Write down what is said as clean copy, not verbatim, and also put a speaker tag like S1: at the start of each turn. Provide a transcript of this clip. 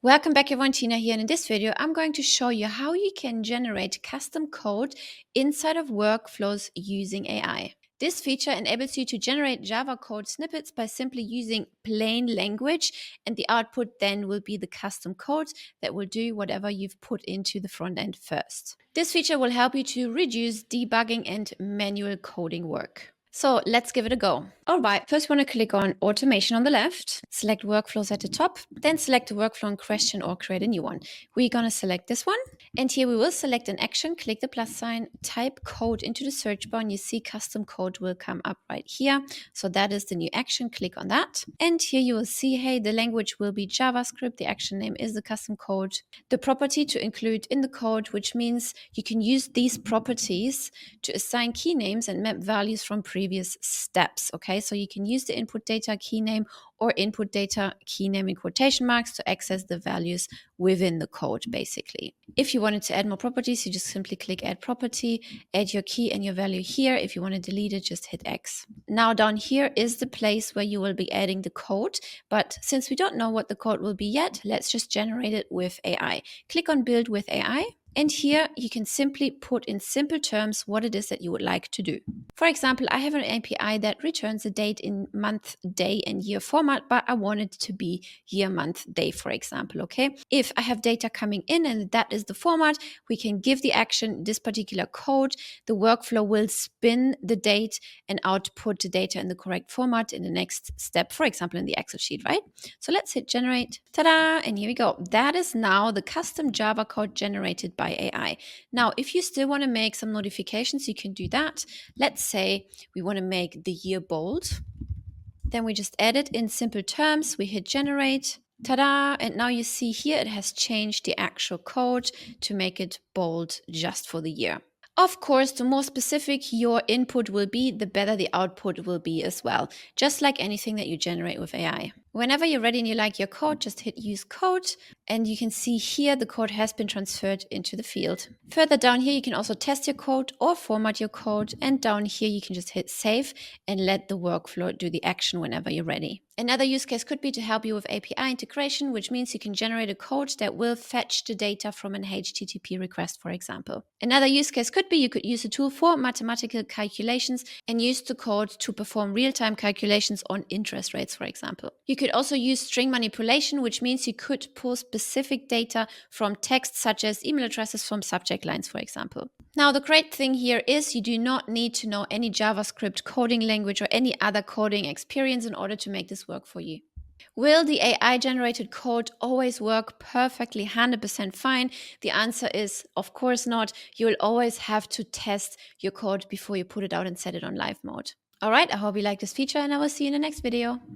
S1: Welcome back everyone, Tina here, and in this video I'm going to show you how you can generate custom code inside of workflows using AI. This feature enables you to generate Java code snippets by simply using plain language, and the output then will be the custom code that will do whatever you've put into the front end first. This feature will help you to reduce debugging and manual coding work. So let's give it a go. All right, first we want to click on automation on the left, select workflows at the top, then select the workflow in question or create a new one. We're going to select this one, and here we will select an action, click the plus sign, type code into the search bar, and you see custom code will come up right here. So that is the new action, click on that. And here you will see, hey, the language will be JavaScript, the action name is the custom code, the property to include in the code, which means you can use these properties to assign key names and map values from previous steps. Okay, so you can use the input data key name or input data key name in quotation marks to access the values within the code, basically. If you wanted to add more properties, you just simply click add property, add your key and your value here. If you want to delete it, just hit X. Now down here is the place where you will be adding the code, but since we don't know what the code will be yet, let's just generate it with AI. Click on build with AI. And here you can simply put in simple terms what it is that you would like to do. For example, I have an API that returns a date in month, day, and year format, but I want it to be year, month, day, for example, okay? If I have data coming in and that is the format, we can give the action this particular code. The workflow will spin the date and output the data in the correct format in the next step, for example, in the Excel sheet, right? So let's hit generate. Ta-da! And here we go. That is now the custom Java code generated by AI. Now, if you still want to make some modifications, you can do that. Let's say we want to make the year bold. Then we just add it in simple terms. We hit generate. Ta-da! And now you see here it has changed the actual code to make it bold just for the year. Of course, the more specific your input will be, the better the output will be as well, just like anything that you generate with AI. Whenever you're ready and you like your code, just hit use code, and you can see here the code has been transferred into the field. Further down here, you can also test your code or format your code, and down here you can just hit save and let the workflow do the action whenever you're ready. Another use case could be to help you with API integration, which means you can generate a code that will fetch the data from an HTTP request, for example. Another use case could be you could use a tool for mathematical calculations and use the code to perform real-time calculations on interest rates, for example. You could also use string manipulation, which means you could pull specific data from text, such as email addresses from subject lines, for example. Now, the great thing here is you do not need to know any JavaScript coding language or any other coding experience in order to make this work for you. Will the AI-generated code always work perfectly 100% fine? The answer is, of course not. You will always have to test your code before you put it out and set it on live mode. All right, I hope you like this feature, and I will see you in the next video.